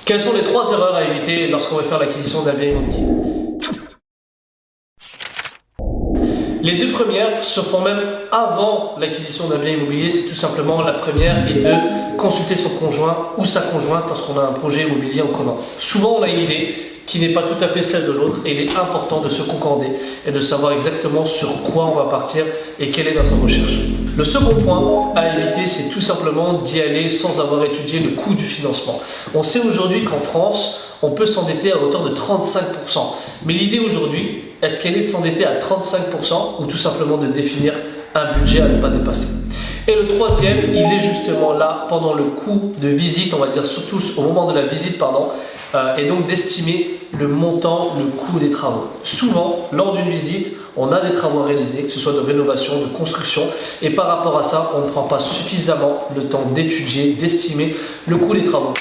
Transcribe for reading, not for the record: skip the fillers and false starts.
Quelles sont les 3 erreurs à éviter lorsqu'on va faire l'acquisition d'un bien immobilier? Les 2 premières se font même avant l'acquisition d'un bien immobilier. C'est tout simplement la première est de consulter son conjoint ou sa conjointe lorsqu'on a un projet immobilier en commun. Souvent on a une idée qui n'est pas tout à fait celle de l'autre et il est important de se concorder et de savoir exactement sur quoi on va partir et quelle est notre recherche. Le second point à éviter, c'est tout simplement d'y aller sans avoir étudié le coût du financement. On sait aujourd'hui qu'en France, on peut s'endetter à hauteur de 35%. Mais l'idée aujourd'hui, est-ce qu'elle est de s'endetter à 35% ou tout simplement de définir un budget à ne pas dépasser? Et le troisième, il est justement là pendant le coût de visite, on va dire surtout au moment de la visite, et donc d'estimer le montant, le coût des travaux. Souvent, lors d'une visite, on a des travaux à réaliser, que ce soit de rénovation, de construction, et par rapport à ça, on ne prend pas suffisamment le temps d'étudier, d'estimer le coût des travaux.